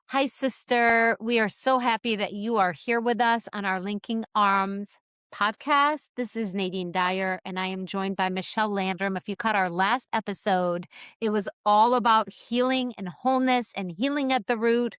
Hi, sister. We are so happy that you are here with us on our Linking Arms podcast. This is Nadine Dyer, and I am joined by Michelle Landrum. If you caught our last episode, it was all about healing and wholeness and healing at the root.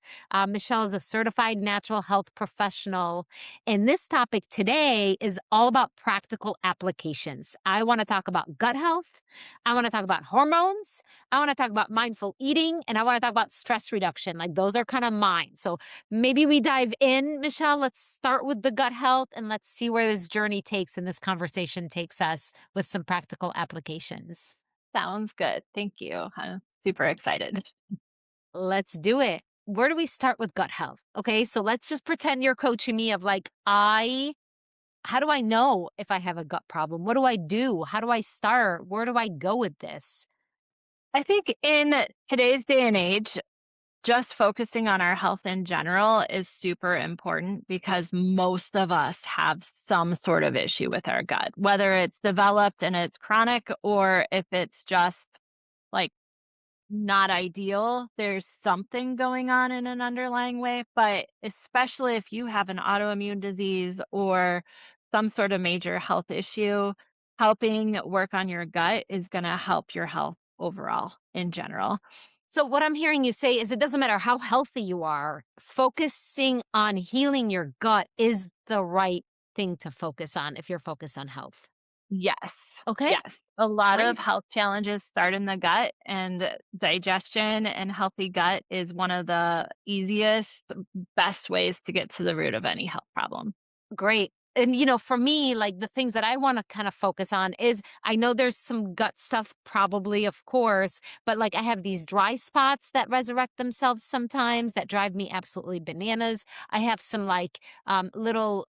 Michelle is a certified natural health professional. And this topic today is all about practical applications. I want to talk about gut health. I want to talk about hormones. I want to talk about mindful eating, and I want to talk about stress reduction. Like those are kind of mine. So maybe we dive in, Michelle. Let's start with the gut health and let's see where this journey takes and this conversation takes us with some practical applications. Sounds good. Thank you. I'm super excited. Let's do it. Where do we start with gut health? Okay, so let's just pretend you're coaching me of like, how do I know if I have a gut problem? What do I do? How do I start? Where do I go with this? I think in today's day and age, just focusing on our health in general is super important because most of us have some sort of issue with our gut, whether it's developed and it's chronic or if it's just like not ideal. There's something going on in an underlying way, but especially if you have an autoimmune disease or some sort of major health issue, helping work on your gut is going to help your health overall in general. So, what I'm hearing you say is it doesn't matter how healthy you are, focusing on healing your gut is the right thing to focus on if you're focused on health. Yes. Okay, Yes. A lot of great. health challenges start in the gut, and digestion and healthy gut is one of the easiest, best ways to get to the root of any health problem. Great. And, for me, like the things that I want to kind of focus on is I know there's some gut stuff, probably, of course, but like I have these dry spots that resurrect themselves sometimes that drive me absolutely bananas. I have some like little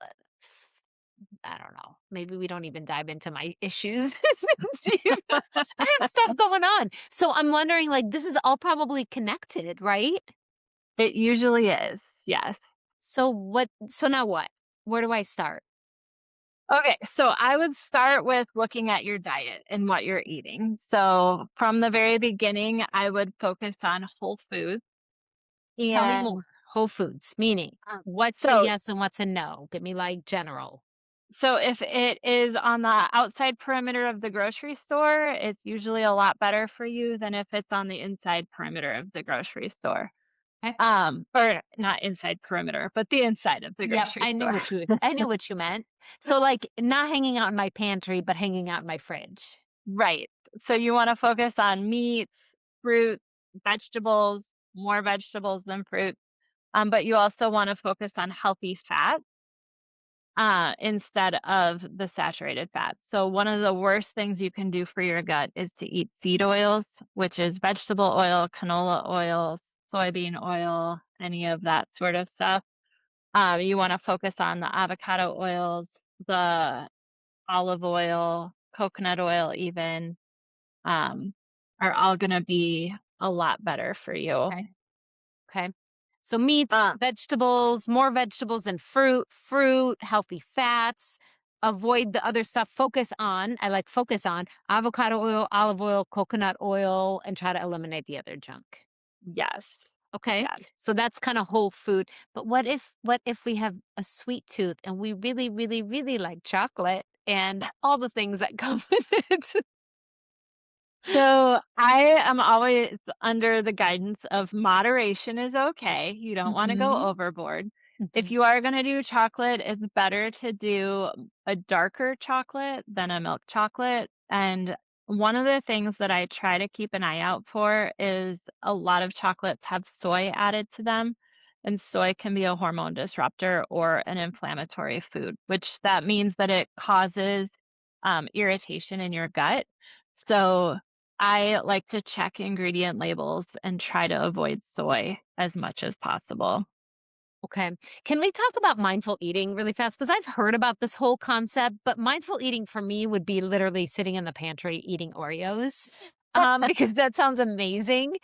I don't know. Maybe we don't even dive into my issues. I have stuff going on. So I'm wondering, like, this is all probably connected, right? It usually is. Yes. So now what? Where do I start? Okay, so I would start with looking at your diet and what you're eating. So from the very beginning, I would focus on whole foods. Tell me And more. Whole foods, meaning um, what's a so yes and what's a no? Give me like general. so if it is on the outside perimeter of the grocery store, it's usually a lot better for you than if it's on the inside perimeter of the grocery store. Okay. Or not inside perimeter, but the inside of the Yep, grocery store. I knew what you meant. So like not hanging out in my pantry, but hanging out in my fridge. Right. So you want to focus on meats, fruits, vegetables, more vegetables than fruit. But you also want to focus on healthy fats instead of the saturated fats. So one of the worst things you can do for your gut is to eat seed oils, which is vegetable oil, canola oil, soybean oil, any of that sort of stuff. You want to focus on the avocado oils, the olive oil, coconut oil, even um, are all going to be a lot better for you. Okay. Okay. So meats, Uh, vegetables, more vegetables than fruit, healthy fats, avoid the other stuff, I like focus on avocado oil, olive oil, coconut oil, and try to eliminate the other junk. yes, Okay. yes. So that's kind of whole food. But what if we have a sweet tooth and we really, really, really like chocolate and all the things that come with it? So I am always under the guidance of moderation is okay. You don't want to go Mhm. overboard. If Mhm. you are going to do chocolate, it's better to do a darker chocolate than a milk chocolate. And one of the things that I try to keep an eye out for is a lot of chocolates have soy added to them. And soy can be a hormone disruptor or an inflammatory food, which that means that it causes irritation in your gut. So I like to check ingredient labels and try to avoid soy as much as possible. Okay. Can we talk about mindful eating really fast? Because I've heard about this whole concept, but mindful eating for me would be literally sitting in the pantry eating Oreos, because that sounds amazing.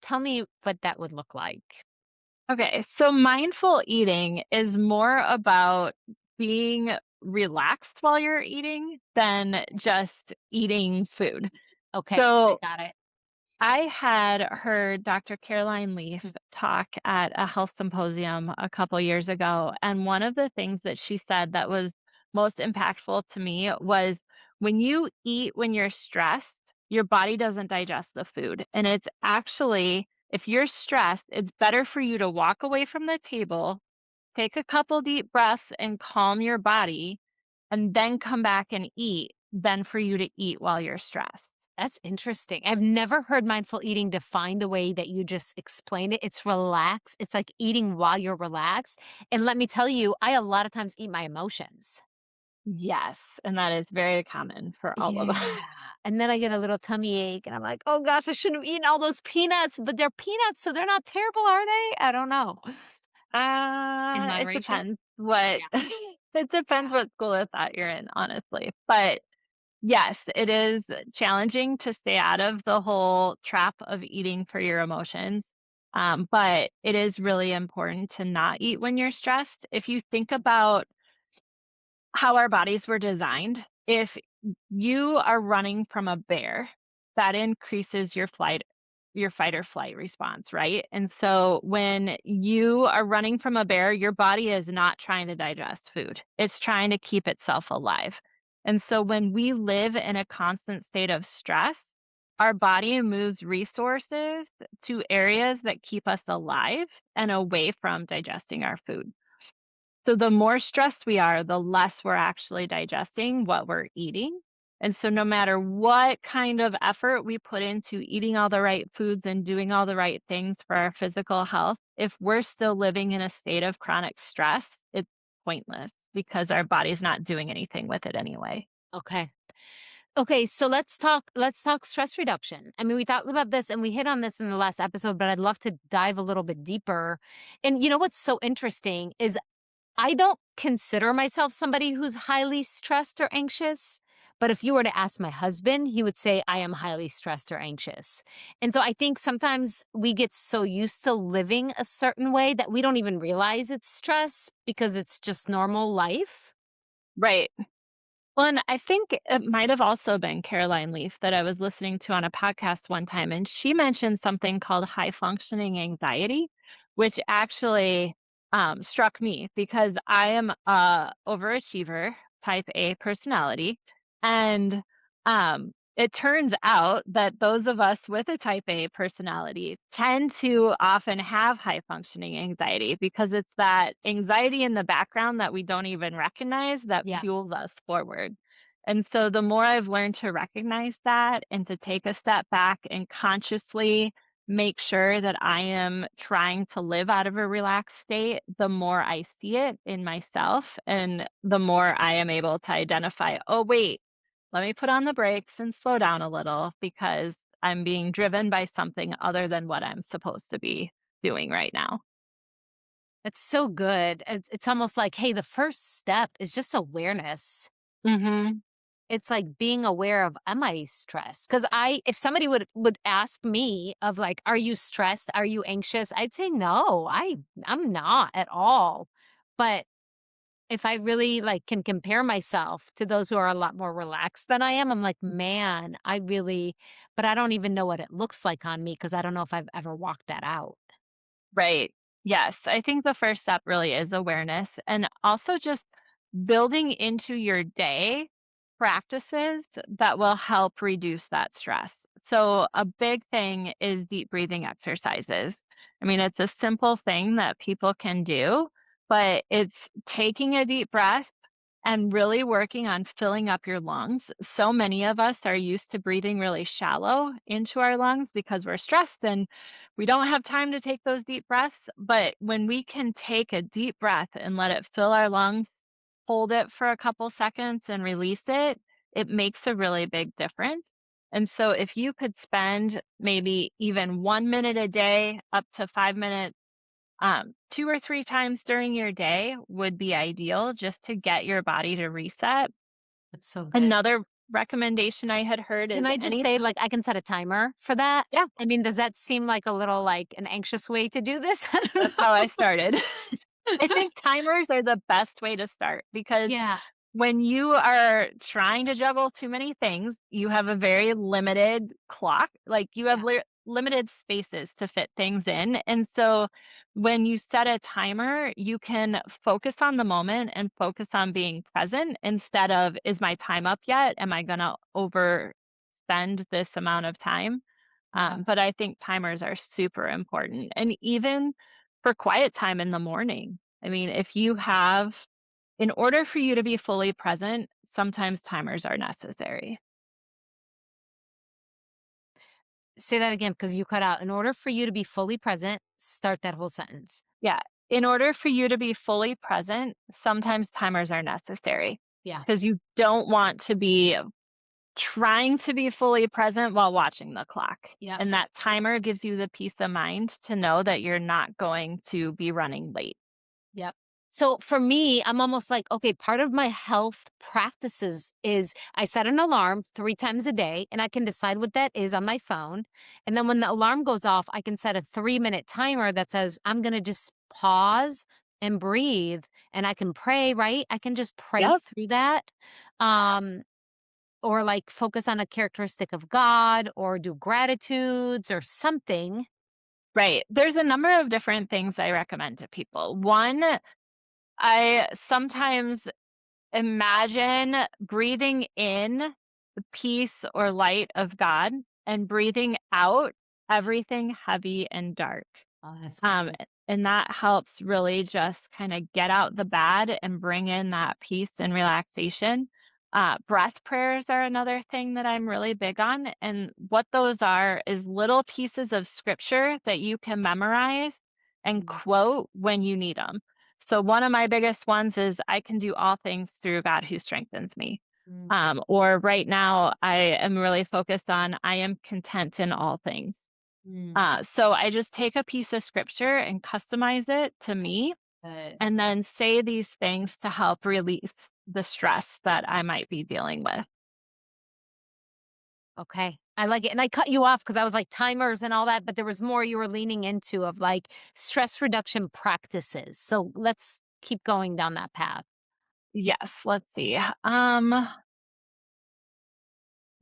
Tell me what that would look like. Okay, so mindful eating is more about being relaxed while you're eating than just eating food. Okay, I So got it. I had heard Dr. Caroline Leaf Mm. talk at a health symposium a couple years ago, and one of the things that she said that was most impactful to me was when you eat when you're stressed, your body doesn't digest the food. And it's actually, if you're stressed, it's better for you to walk away from the table, take a couple deep breaths and calm your body, and then come back and eat than for you to eat while you're stressed. That's interesting. I've never heard mindful eating defined the way that you just explained it. It's relax. It's like eating while you're relaxed. And let me tell you, I a lot of times eat my emotions. Yes, and that is very common for all of us. Yeah. And then I get a little tummy ache and I'm like, oh gosh, I shouldn't have eaten all those peanuts, but they're peanuts, so they're not terrible, are they? I don't know. In It moderation? depends what Yeah. it depends what school of thought you're in, honestly. But yes, it is challenging to stay out of the whole trap of eating for your emotions. But it is really important to not eat when you're stressed. If you think about how our bodies were designed, if you are running from a bear, that increases your fight or flight response, right? And so when you are running from a bear, your body is not trying to digest food. It's trying to keep itself alive. And so when we live in a constant state of stress, our body moves resources to areas that keep us alive and away from digesting our food. So the more stressed we are, the less we're actually digesting what we're eating. And so no matter what kind of effort we put into eating all the right foods and doing all the right things for our physical health, if we're still living in a state of chronic stress, it's pointless because our body's not doing anything with it anyway. Okay. Okay, so let's talk stress reduction. I mean, we talked about this and we hit on this in the last episode, but I'd love to dive a little bit deeper. And you know what's so interesting is I don't consider myself somebody who's highly stressed or anxious, but if you were to ask my husband, he would say I am highly stressed or anxious. And so I think sometimes we get so used to living a certain way that we don't even realize it's stress because it's just normal life. Right. Well, and I think it might have also been Caroline Leaf that I was listening to on a podcast one time, and she mentioned something called high functioning anxiety, which actually struck me because I am a overachiever, type A personality, and it turns out that those of us with a type A personality tend to often have high functioning anxiety because it's that anxiety in the background that we don't even recognize that Yeah. fuels us forward. And so the more I've learned to recognize that and to take a step back and consciously make sure that I am trying to live out of a relaxed state, the more I see it in myself and the more I am able to identify, oh, wait, let me put on the brakes and slow down a little because I'm being driven by something other than what I'm supposed to be doing right now. It's so good. It's almost like, hey, the first step is just awareness. Mhm. It's like being aware of, am I stressed? Because if somebody would ask me of like, are you stressed? Are you anxious? I'd say no, I'm not at all. But if I really like can compare myself to those who are a lot more relaxed than I am, I'm like, man, I really, but I don't even know what it looks like on me because I don't know if I've ever walked that out. Right. Yes, I think the first step really is awareness and also just building into your day practices that will help reduce that stress. So, a big thing is deep breathing exercises. I mean, it's a simple thing that people can do, but it's taking a deep breath and really working on filling up your lungs. So many of us are used to breathing really shallow into our lungs because we're stressed and we don't have time to take those deep breaths. But when we can take a deep breath and let it fill our lungs, hold it for a couple seconds and release it, it makes a really big difference. And so if you could spend maybe even 1 minute a day up to 5 minutes 2 or 3 times during your day would be ideal just to get your body to reset. That's so good. Another recommendation I had heard Can is I just any say, like, I can set a timer for that? yeah, I mean, does that seem like a little, like, an anxious way to do this? I don't that's how I know. started. I think timers are the best way to start because Yeah. when you are trying to juggle too many things, you have a very limited clock. Like you have Yeah. limited spaces to fit things in. And so when you set a timer, you can focus on the moment and focus on being present instead of, is my time up yet? Am I going to overspend this amount of time? Yeah. But I think timers are super important. And even for quiet time in the morning. I mean, if you have in order for you to be fully present, sometimes timers are necessary. Say that again because you cut out. In order for you to be fully present, start that whole sentence. Yeah. In order for you to be fully present, sometimes timers are necessary Yeah. because you don't want to be trying to be fully present while watching the clock. Yep. And that timer gives you the peace of mind to know that you're not going to be running late. Yep. So for me, I'm almost like, okay, part of my health practices is I set an alarm 3 times a day and I can decide what that is on my phone. And then when the alarm goes off, I can set a 3 minute timer that says, I'm going to just pause and breathe and I can pray, right? I can just pray Yep. through that. Um, or like focus on a characteristic of God or do gratitudes or something. Right. There's a number of different things I recommend to people. One, I sometimes imagine breathing in the peace or light of God and breathing out everything heavy and dark. Oh, that's Um, good. and that helps really just kind of get out the bad and bring in that peace and relaxation. Breath prayers are another thing that I'm really big on. And what those are is little pieces of scripture that you can memorize and Mm, quote when you need them. So, one of my biggest ones is I can do all things through God who strengthens me. mm, Or right now, I am really focused on I am content in all things. mm. So I just take a piece of scripture and customize it to That's me, good. and then say these things to help release the stress that I might be dealing with. Okay. I like it. And I cut you off because I was like timers and all that, but there was more you were leaning into of like stress reduction practices. So let's keep going down that path. Yes, let's see. I'm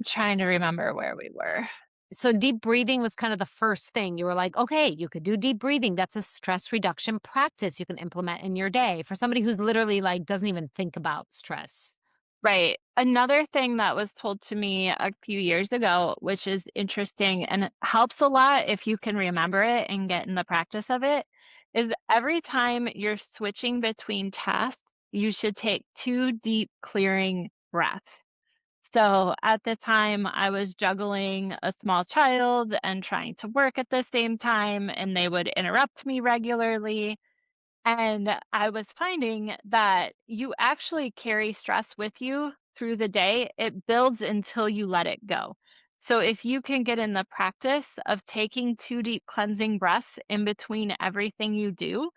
trying to remember where we were. So deep breathing was kind of the first thing. You were like, okay, you could do deep breathing. That's a stress reduction practice you can implement in your day for somebody who's literally like doesn't even think about stress. Right. Another thing that was told to me a few years ago, which is interesting and it helps a lot if you can remember it and get in the practice of it, is every time you're switching between tasks, you should take 2 deep clearing breaths. So at the time, I was juggling a small child and trying to work at the same time, and they would interrupt me regularly. And I was finding that you actually carry stress with you through the day. It builds until you let it go. So if you can get in the practice of taking 2 deep cleansing breaths in between everything you do,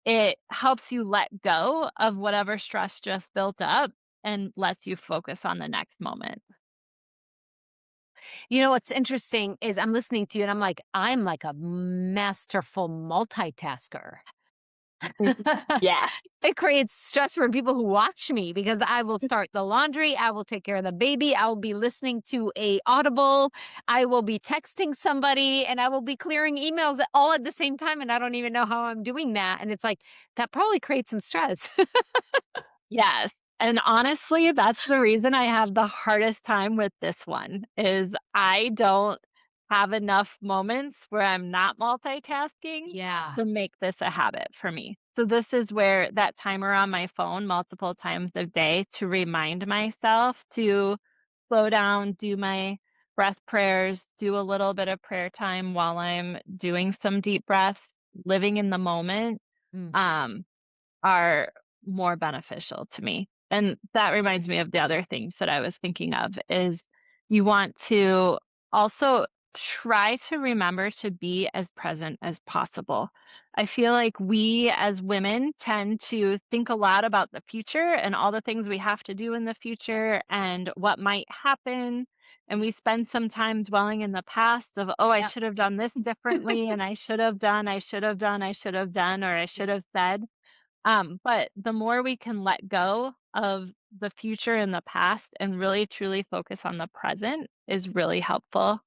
it helps you let go of whatever stress just built up and lets you focus on the next moment. You know what's interesting is I'm listening to you and I'm like a masterful multitasker. Yeah. It creates stress for people who watch me because I will start the laundry, I will take care of the baby, I will be listening to a audible, I will be texting somebody, and I will be clearing emails all at the same time, and I don't even know how I'm doing that, and it's like, that probably creates some stress. Yes, and honestly, that's the reason I have the hardest time with this one, is I don't have enough moments where I'm not multitasking Yeah. to make this a habit for me. So this is where that timer on my phone multiple times a day to remind myself to slow down, do my breath prayers, do a little bit of prayer time while I'm doing some deep breaths, living in the moment. Mm, Um, are more beneficial to me. And that reminds me of the other things that I was thinking of is you want to also try to remember to be as present as possible. I feel like we as women tend to think a lot about the future and all the things we have to do in the yep, future and what might happen. And we spend some time dwelling in the past of, oh, I yep, should have done this differently, and I should have done, I should have done, I should have done, or I should yep, have said. But the more we can let go of the future and the past and really truly focus on the present is really helpful.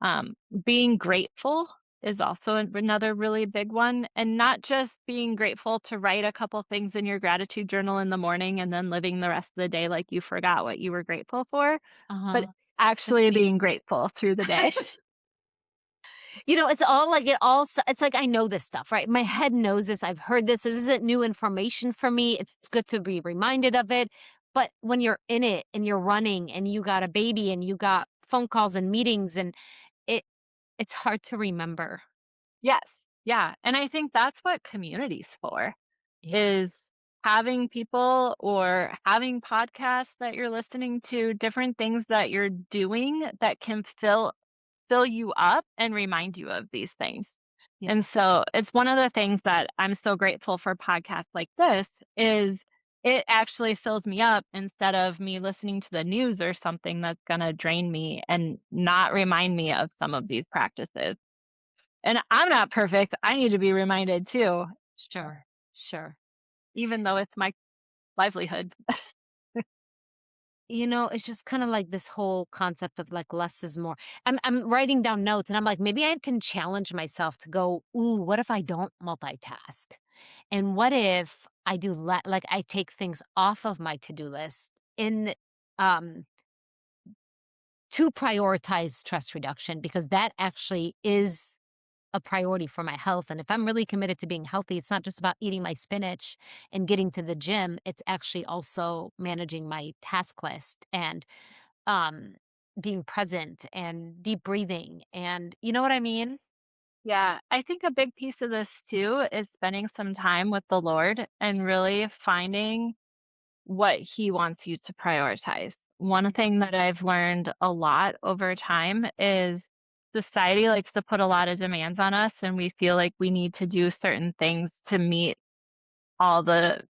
Um, Being grateful is also another really big one. And not just being grateful to write a couple things in your gratitude journal in the morning and then living the rest of the day like you forgot what you were grateful for, but Uh-huh. That's actually me. being grateful through the day. It's all like it's like I know this stuff, right? My head knows this. I've heard this. This isn't new information for me. It's good to be reminded of it. But when you're in it and you're running and you got a baby and you got phone calls and meetings and it it's hard to remember. Yes. Yeah. And I think that's what community's for Yeah. is having people or having podcasts that you're listening to, different things that you're doing that can fill you up and remind you of these things. Yeah. And so it's one of the things that I'm so grateful for podcasts like this is it actually fills me up instead of me listening to the news or something that's going to drain me and not remind me of some of these practices. And I'm not perfect. I need to be reminded too, Sure. Sure. even though it's my livelihood. It's just kind of like this whole concept of like less is more. I'm writing down notes and I'm like, maybe I can challenge myself to go, ooh, what if I don't multitask? And what if I do like I take things off of my to-do list in um to prioritize stress reduction because that actually is a priority for my health. And if I'm really committed to being healthy, it's not just about eating my spinach and getting to the gym. It's actually also managing my task list and um, being present and deep breathing and you know what I mean? Yeah, I think a big piece of this too is spending some time with the Lord and really finding what He wants you to prioritize. One thing that I've learned a lot over time is society likes to put a lot of demands on us, and we feel like we need to do certain things to meet all the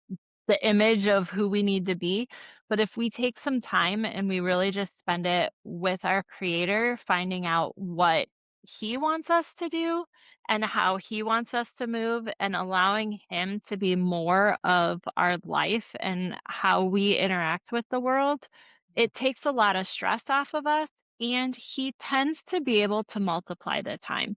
image of who we need to be. But if we take some time and we really just spend it with our creator, finding out what he wants us to do and how he wants us to move and allowing him to be more of our life and how we interact with the world, it takes a lot of stress off of us and he tends to be able to multiply the time.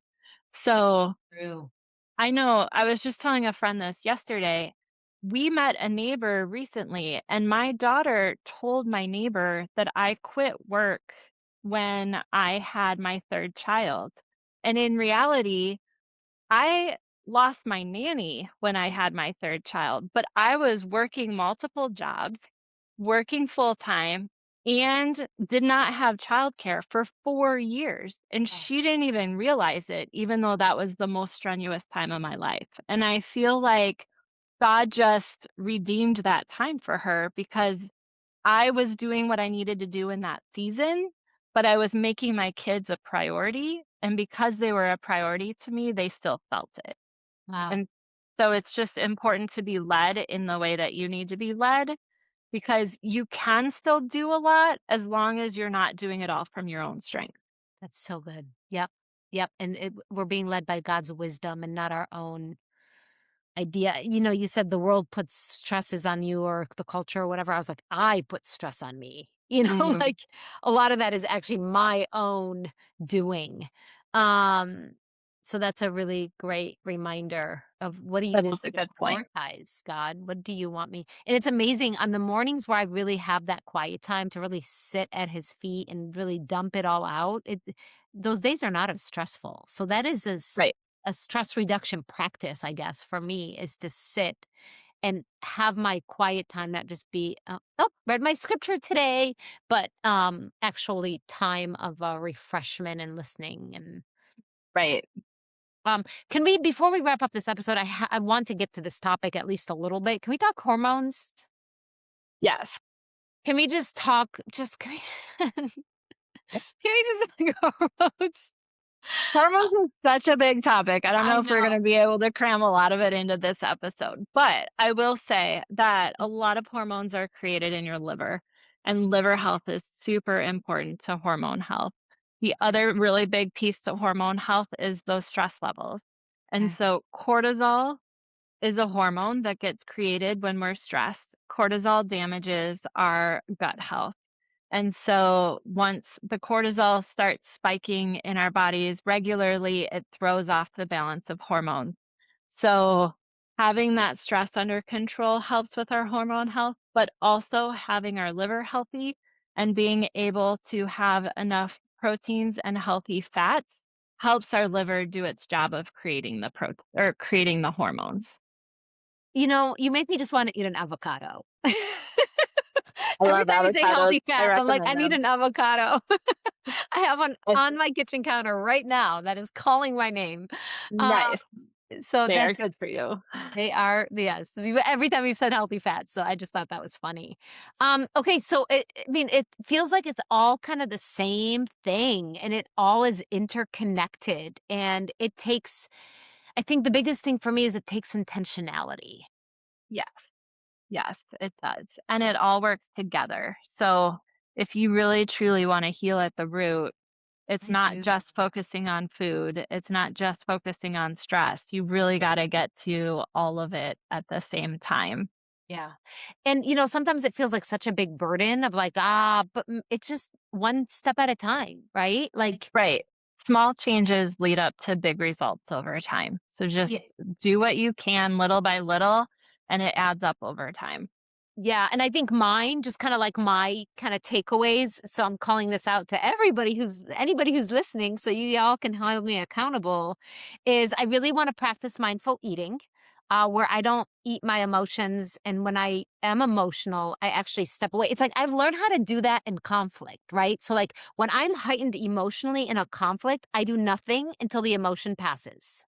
So True. I know. I was just telling a friend this yesterday. We met a neighbor recently, and my daughter told my neighbor that I quit work when I had my third child. And in reality, I lost my nanny when I had my third child, but I was working multiple jobs, working full time, and did not have childcare for 4 years, and Oh, she didn't even realize it, even though that was the most strenuous time of my life, and I feel like God just redeemed that time for her because I was doing what I needed to do in that season, but I was making my kids a priority, and because they were a priority to me, they still felt it. wow. And so it's just important to be led in the way that you need to be led because you can still do a lot as long as you're not doing it all from your own strength. That's so good. Yep. Yep. And we're being led by God's wisdom and not our own idea. You said the world puts stresses on you or the culture or whatever. I was like, I put stress on me. Mhm. Like a lot of that is actually my own doing. Um, so that's a really great reminder of what do you That is want a me to good point. prioritize, God? What do you want me? And it's amazing on the mornings where I really have that quiet time to really sit at his feet and really dump it all out. Those days are not as stressful. So that is Right. a stress reduction practice, I guess, for me is to sit and have my quiet time, not just be, "Oh, read my scripture today," but, actually time of, refreshment and listening and, Right. um, can we before we wrap up this episode, I want to get to this topic at least a little bit. Can we talk hormones? Yes. Can we just talk just can we just can we just talk hormones? Hormones is such a big topic. I don't I know if we're know. gonna be able to cram a lot of it into this episode, but I will say that a lot of hormones are created in your liver, and liver health is super important to hormone health. The other really big piece to hormone health is those stress levels. And Okay. so cortisol is a hormone that gets created when we're stressed. Cortisol damages our gut health. And so once the cortisol starts spiking in our bodies regularly, it throws off the balance of hormones. So having that stress under control helps with our hormone health, but also having our liver healthy and being able to have enough proteins and healthy fats helps our liver do its job of creating the or creating the hormones. You make me just wanna eat an avocado. I Every love time you say avocados. healthy I fats, I'm like, "I recommend need them. an avocado." I have one It's on my kitchen counter right now that is calling my name. Um, nice. so They are that's good for you. they are yes, every time you've said healthy fats, so I just thought that was funny. Okay, so I mean, it feels like it's all kind of the same thing, and it all is interconnected, and it takes I think the biggest thing for me is it takes intentionality. Yes, yes, it does. And it all works together. So if you really truly want to heal at the root, it's I not do. just focusing on food. It's not just focusing on stress. You really got to get to all of it at the same time. Yeah. And, sometimes it feels like such a big burden of like, but it's just one step at a time, right? Like, Right. Small changes lead up to big results over time. So yeah, just do what you can little by little, and it adds up over time. yeah. And I think mine, just kind of like my kind of takeaways. So I'm calling this out to anybody who's listening, so you all can hold me accountable, is I really want to practice mindful eating. Where I don't eat my emotions. And when I am emotional, I actually step away. It's like I've learned how to do that in conflict, right? So, like, when I'm heightened emotionally in a conflict, I do nothing until the emotion passes.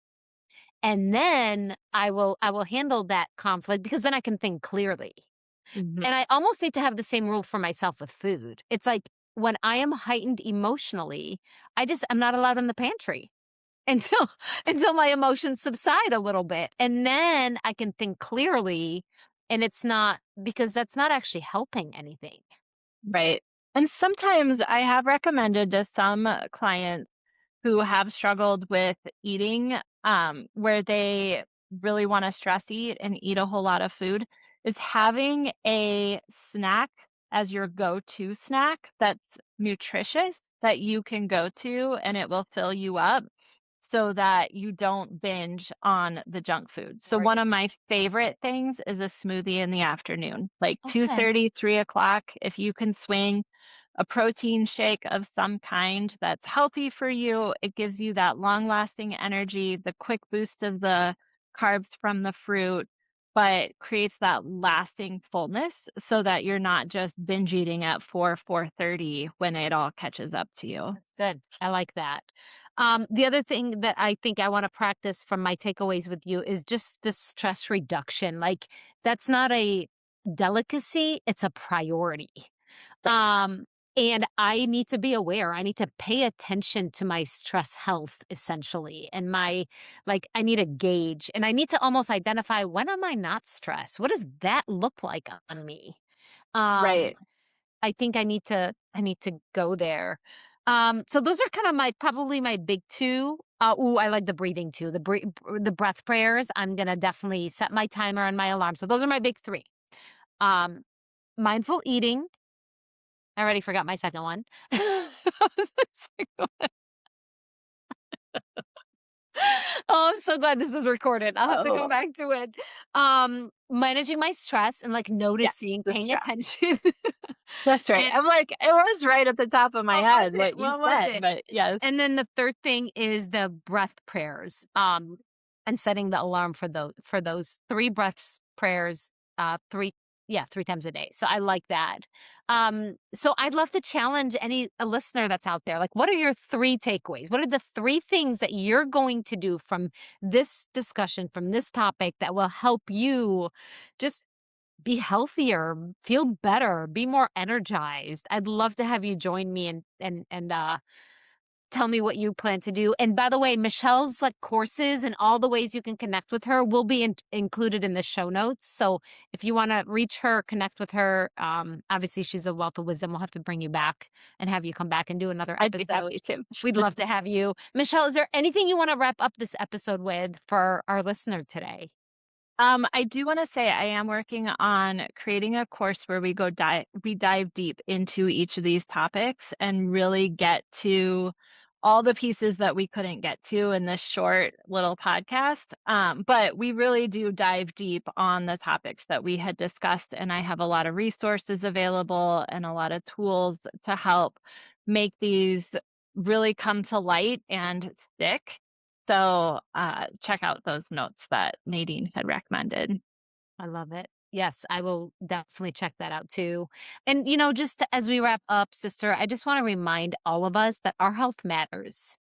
And then I will handle that conflict because then I can think clearly. Mhm. And I almost need to have the same rule for myself with food. It's like when I am heightened emotionally, I'm not allowed in the pantry until until my emotions subside a little bit, and then I can think clearly, and it's not because that's not actually helping anything. Right. And sometimes I have recommended to some clients who have struggled with eating, where they really want to stress eat and eat a whole lot of food, is having a snack as your go to snack that's nutritious that you can go to and it will fill you up so that you don't binge on the junk food. So Right. one of my favorite things is a smoothie in the afternoon, like Okay. 2:30, 3 o'clock. If you can swing a protein shake of some kind that's healthy for you, it gives you that long-lasting energy, the quick boost of the carbs from the fruit, but creates that lasting fullness so that you're not just binge eating at 4:30 when it all catches up to you. That's good. I like that. The other thing that I think I want to practice from my takeaways with you is just the stress reduction. Like, that's not a delicacy, it's a priority. Um, and I need to be aware. I need to pay attention to my stress health essentially. And I need a gauge and I need to almost identify when am I not stressed? What does that look like on me? Um, Right. I think I need to go there. So those are kind of probably my big two. I like the breathing too. The breath prayers. I'm gonna definitely set my timer and my alarm. So those are my big three. Um, Mindful eating. I already forgot my second one. What was my second one? Oh, I'm so glad this is recorded. I'll have to come Oh, back to it. Managing my stress and like yeah, noticing, the paying stress. attention. That's right. And I'm like, it was right at the top of my what was head it? what you What was said, it? but yes. And then the third thing is the breath prayers, and setting the alarm for those 3 breaths prayers, 3 yeah, 3 times a day. So I like that. So I'd love to challenge a listener that's out there. Like, what are your 3 takeaways? What are the 3 things that you're going to do from this discussion, from this topic that will help you just be healthier, feel better, be more energized? I'd love to have you join me and tell me what you plan to do. And by the way, Michelle's like courses and all the ways you can connect with her will be included in the show notes. So if you want to reach her, connect with her, obviously she's a wealth of wisdom. We'll have to bring you back and have you come back and do another I'd be episode. happy to. We'd love to have you. Michelle, is there anything you want to wrap up this episode with for our listener today? I do wanna say I am working on creating a course where we dive deep into each of these topics and really get to all the pieces that we couldn't get to in this short little podcast. But we really do dive deep on the topics that we had discussed, and I have a lot of resources available and a lot of tools to help make these really come to light and stick. So, check out those notes that Nadine had recommended. I love it. Yes, I will definitely check that out too. And, just as we wrap up, sister, I just want to remind all of us that our health matters.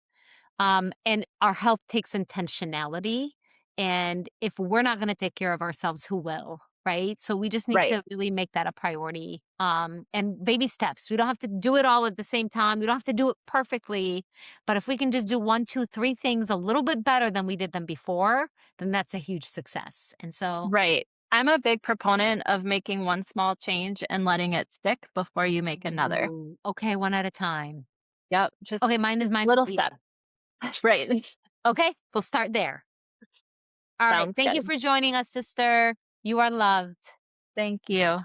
And our health takes intentionality. And if we're not going to take care of ourselves, who will? Right. So we just need Right, to really make that a priority. And baby steps. We don't have to do it all at the same time. We don't have to do it perfectly. But if we can just do one, two, three things a little bit better than we did them before, then that's a huge success. And so, right. I'm a big proponent of making one small change and letting it stick before you make another. ooh, okay, one at a time. Yep, just Okay, mine is little mindful step. eating. Right. Okay, we'll start there. All right. Sounds Thank you good. for joining us, sister. You are loved. Thank you.